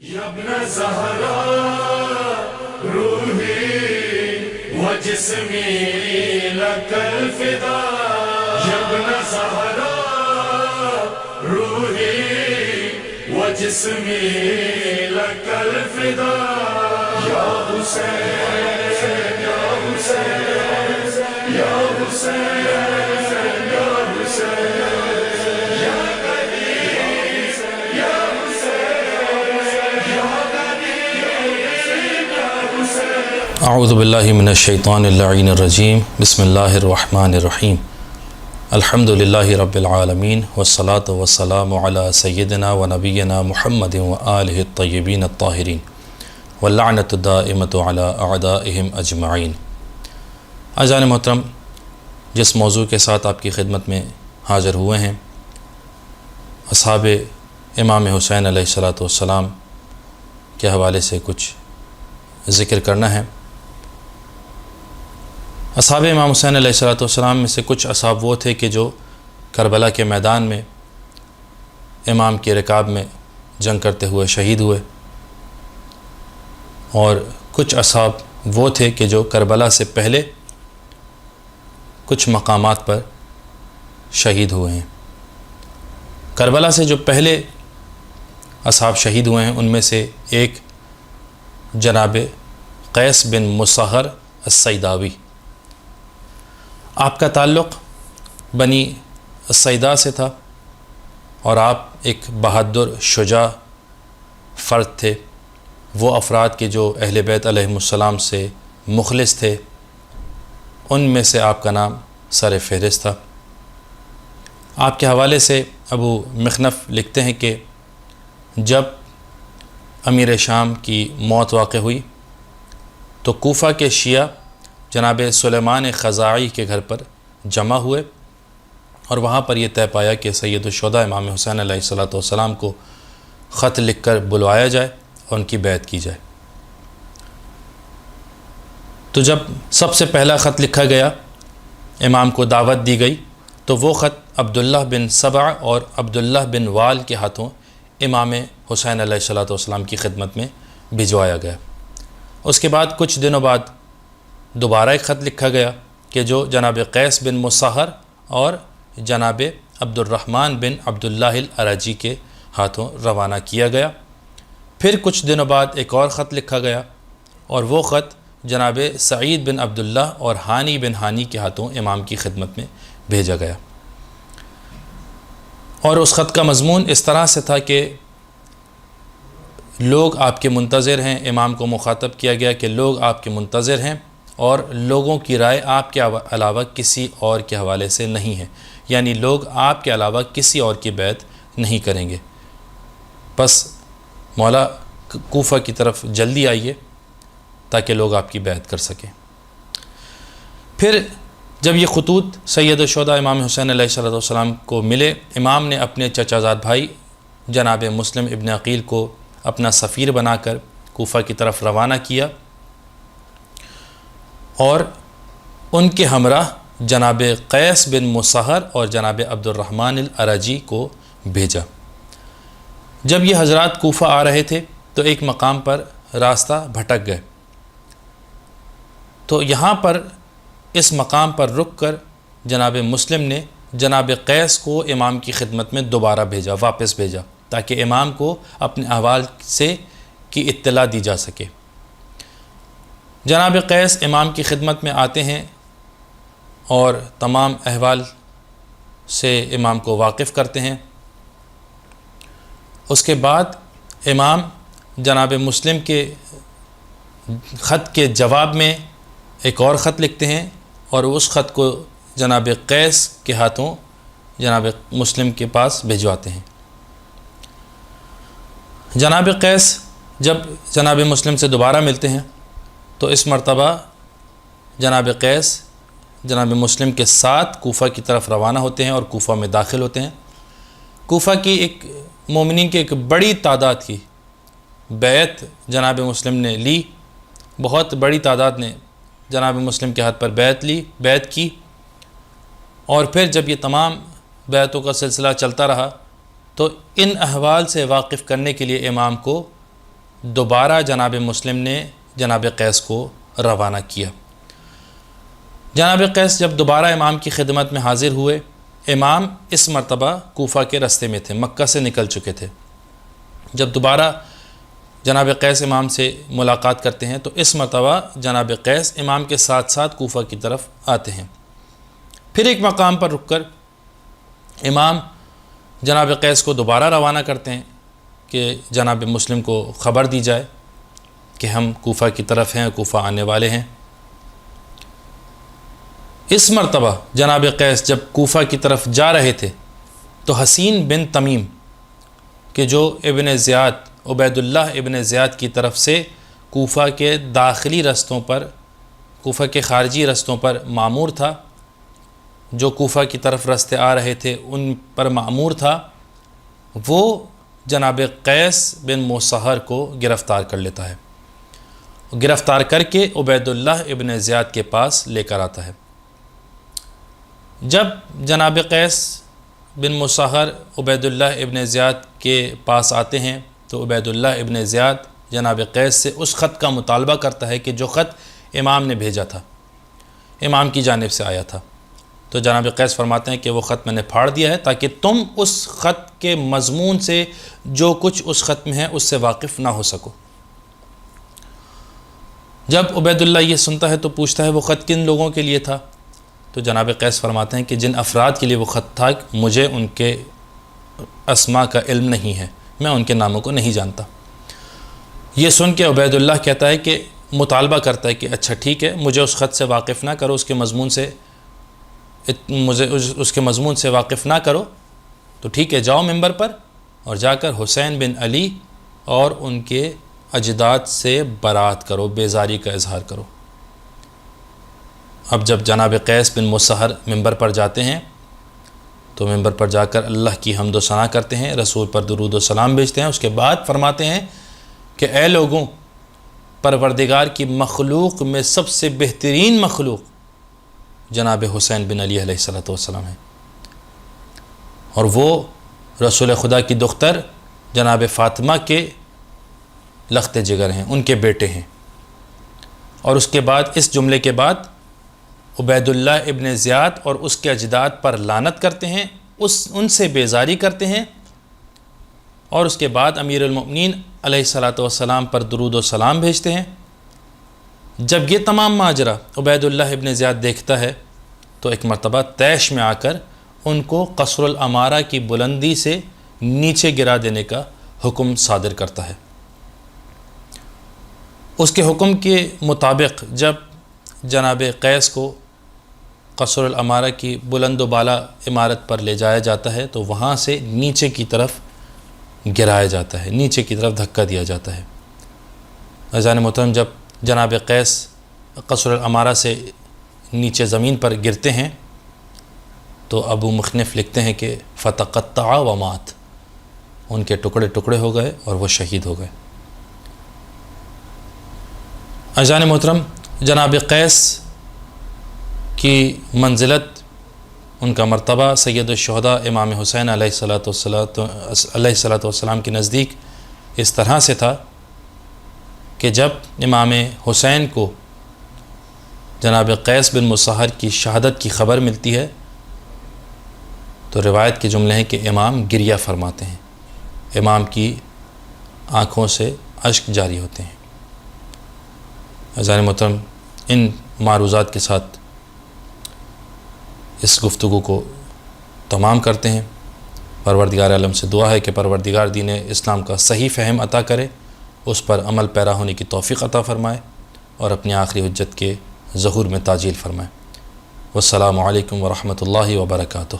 یا ابن زہرا روحی و جسمی لک الفدا، یا ابن زہرا روحی و جسمی لک الفدا، یا حسین یا حسین یا حسین یا حسین یا غریب یا اعوذ باللہ من الشیطان اللعین الرجیم، بسم اللہ الرحمن الرحیم، الحمد للہ رب العالمین، والصلاة والسلام علی سیدنا و نبینا محمد و آلہ الطیبین الطاہرین، واللعنۃ الدائمۃ علی اعدائہم اجمعین۔ عزیزان محترم، جس موضوع کے ساتھ آپ کی خدمت میں حاضر ہوئے ہیں، اصحاب امام حسین علیہ السلام کے حوالے سے کچھ ذکر کرنا ہے۔ اصحاب امام حسین علیہ السلام میں سے کچھ اصحاب وہ تھے کہ جو کربلا کے میدان میں امام کے رکاب میں جنگ کرتے ہوئے شہید ہوئے، اور کچھ اصحاب وہ تھے کہ جو کربلا سے پہلے کچھ مقامات پر شہید ہوئے ہیں۔ کربلا سے جو پہلے اصحاب شہید ہوئے ہیں ان میں سے ایک جناب قیس بن مصہر الصیداوی۔ آپ کا تعلق بنی الصیدا سے تھا، اور آپ ایک بہادر شجاع فرد تھے، وہ افراد کے جو اہل بیت علیہم السلام سے مخلص تھے، ان میں سے آپ کا نام سر فہرست تھا۔ آپ کے حوالے سے ابو مخنف لکھتے ہیں کہ جب امیر شام کی موت واقع ہوئی تو کوفہ کے شیعہ جناب سلیمان خزاعی کے گھر پر جمع ہوئے، اور وہاں پر یہ طے پایا کہ سید الشہداء امام حسین علیہ السلام کو خط لکھ کر بلوایا جائے اور ان کی بیعت کی جائے۔ تو جب سب سے پہلا خط لکھا گیا، امام کو دعوت دی گئی، تو وہ خط عبداللہ بن سبع اور عبداللہ بن وال کے ہاتھوں امام حسین علیہ السلام کی خدمت میں بھجوایا گیا۔ اس کے بعد کچھ دنوں بعد دوبارہ ایک خط لکھا گیا کہ جو جناب قیس بن مصہر اور جناب عبد الرحمن بن عبداللہ العرجی کے ہاتھوں روانہ کیا گیا۔ پھر کچھ دنوں بعد ایک اور خط لکھا گیا، اور وہ خط جناب سعید بن عبداللہ اور ہانی بن ہانی کے ہاتھوں امام کی خدمت میں بھیجا گیا۔ اور اس خط کا مضمون اس طرح سے تھا کہ لوگ آپ کے منتظر ہیں، امام کو مخاطب کیا گیا کہ لوگ آپ کے منتظر ہیں، اور لوگوں کی رائے آپ کے علاوہ کسی اور کے حوالے سے نہیں ہے، یعنی لوگ آپ کے علاوہ کسی اور کی بیعت نہیں کریں گے، بس مولا کوفہ کی طرف جلدی آئیے تاکہ لوگ آپ کی بیعت کر سکیں۔ پھر جب یہ خطوط سید الشہداء امام حسین علیہ السلام کو ملے، امام نے اپنے چچا زاد بھائی جناب مسلم ابن عقیل کو اپنا سفیر بنا کر کوفہ کی طرف روانہ کیا، اور ان کے ہمراہ جناب قیس بن مصہر اور جناب عبد الرحمن العرجی کو بھیجا۔ جب یہ حضرات کوفہ آ رہے تھے تو ایک مقام پر راستہ بھٹک گئے، تو یہاں پر اس مقام پر رک کر جناب مسلم نے جناب قیس کو امام کی خدمت میں دوبارہ بھیجا، واپس بھیجا، تاکہ امام کو اپنے احوال سے کی اطلاع دی جا سکے۔ جناب قیس امام کی خدمت میں آتے ہیں اور تمام احوال سے امام کو واقف کرتے ہیں۔ اس کے بعد امام جناب مسلم کے خط کے جواب میں ایک اور خط لکھتے ہیں، اور اس خط کو جناب قیس کے ہاتھوں جناب مسلم کے پاس بھجواتے ہیں۔ جناب قیس جب جناب مسلم سے دوبارہ ملتے ہیں تو اس مرتبہ جناب قیس جناب مسلم کے ساتھ کوفہ کی طرف روانہ ہوتے ہیں اور کوفہ میں داخل ہوتے ہیں۔ کوفہ کی ایک مومنین کی ایک بڑی تعداد کی بیعت جناب مسلم نے لی، بہت بڑی تعداد نے جناب مسلم کے ہاتھ پر بیعت کی، اور پھر جب یہ تمام بیعتوں کا سلسلہ چلتا رہا تو ان احوال سے واقف کرنے کے لیے امام کو دوبارہ جناب مسلم نے جناب قیس کو روانہ کیا۔ جناب قیس جب دوبارہ امام کی خدمت میں حاضر ہوئے، امام اس مرتبہ کوفہ کے راستے میں تھے، مکہ سے نکل چکے تھے۔ جب دوبارہ جناب قیس امام سے ملاقات کرتے ہیں تو اس مرتبہ جناب قیس امام کے ساتھ ساتھ کوفہ کی طرف آتے ہیں۔ پھر ایک مقام پر رک کر امام جناب قیس کو دوبارہ روانہ کرتے ہیں کہ جناب مسلم کو خبر دی جائے کہ ہم کوفہ کی طرف ہیں، کوفہ آنے والے ہیں۔ اس مرتبہ جناب قیس جب کوفہ کی طرف جا رہے تھے تو حسین بن تمیم کہ جو ابن زیاد عبید اللہ ابن زیاد کی طرف سے کوفہ کے داخلی رستوں پر، کوفہ کے خارجی رستوں پر مامور تھا، جو کوفہ کی طرف رستے آ رہے تھے ان پر مامور تھا، وہ جناب قیس بن مصہر کو گرفتار کر لیتا ہے، گرفتار کر کے عبید اللہ ابن زیاد کے پاس لے کر آتا ہے۔ جب جناب قیس بن مصہر عبید اللہ ابن زیاد کے پاس آتے ہیں تو عبید اللہ ابن زیاد جناب قیس سے اس خط کا مطالبہ کرتا ہے کہ جو خط امام نے بھیجا تھا، امام کی جانب سے آیا تھا۔ تو جناب قیس فرماتے ہیں کہ وہ خط میں نے پھاڑ دیا ہے تاکہ تم اس خط کے مضمون سے جو کچھ اس خط میں ہے اس سے واقف نہ ہو سکو۔ جب عبید اللہ یہ سنتا ہے تو پوچھتا ہے وہ خط کن لوگوں کے لیے تھا؟ تو جناب قیس فرماتے ہیں کہ جن افراد کے لیے وہ خط تھا مجھے ان کے اسماء کا علم نہیں ہے، میں ان کے ناموں کو نہیں جانتا۔ یہ سن کے عبید اللہ کہتا ہے کہ مطالبہ کرتا ہے کہ اچھا ٹھیک ہے، مجھے اس خط سے واقف نہ کرو، اس کے مضمون سے واقف نہ کرو، تو ٹھیک ہے جاؤ ممبر پر اور جا کر حسین بن علی اور ان کے اجداد سے برات کرو، بیزاری کا اظہار کرو۔ اب جب جناب قیس بن مصہر ممبر پر جاتے ہیں تو ممبر پر جا کر اللہ کی حمد و ثنا کرتے ہیں، رسول پر درود و سلام بھیجتے ہیں، اس کے بعد فرماتے ہیں کہ اے لوگوں، پروردگار کی مخلوق میں سب سے بہترین مخلوق جناب حسین بن علی علیہ السلام ہیں، اور وہ رسول خدا کی دختر جناب فاطمہ کے لخت جگر ہیں، ان کے بیٹے ہیں۔ اور اس کے بعد اس جملے کے بعد عبید اللہ ابن زیاد اور اس کے اجداد پر لعنت کرتے ہیں، ان سے بیزاری کرتے ہیں، اور اس کے بعد امیر المؤمنین علیہ السلام پر درود و سلام بھیجتے ہیں۔ جب یہ تمام ماجرا عبید اللہ ابن زیاد دیکھتا ہے تو ایک مرتبہ طیش میں آ کر ان کو قصر الامارہ کی بلندی سے نیچے گرا دینے کا حکم صادر کرتا ہے۔ اس کے حکم کے مطابق جب جناب قیس کو قصر الامارہ کی بلند و بالا عمارت پر لے جایا جاتا ہے تو وہاں سے نیچے کی طرف گرایا جاتا ہے، نیچے کی طرف دھکا دیا جاتا ہے۔ عزیزان محترم، جب جناب قیس قصر الامارہ سے نیچے زمین پر گرتے ہیں تو ابو مخنف لکھتے ہیں کہ فتقطع ومات، ان کے ٹکڑے ٹکڑے ہو گئے اور وہ شہید ہو گئے۔ عزیزان محترم، جناب قیس کی منزلت، ان کا مرتبہ سید الشہداء امام حسین علیہ السلام کے نزدیک اس طرح سے تھا کہ جب امام حسین کو جناب قیس بن مصہر کی شہادت کی خبر ملتی ہے تو روایت کے جملے ہیں کہ امام گریہ فرماتے ہیں، امام کی آنکھوں سے اشک جاری ہوتے ہیں۔ عزیزان محترم، ان معروضات کے ساتھ اس گفتگو کو تمام کرتے ہیں۔ پروردگار عالم سے دعا ہے کہ پروردگار دین اسلام کا صحیح فہم عطا کرے، اس پر عمل پیرا ہونے کی توفیق عطا فرمائے اور اپنی آخری حجت کے ظہور میں تعجیل فرمائے۔ والسلام علیکم ورحمۃ اللہ وبرکاتہ۔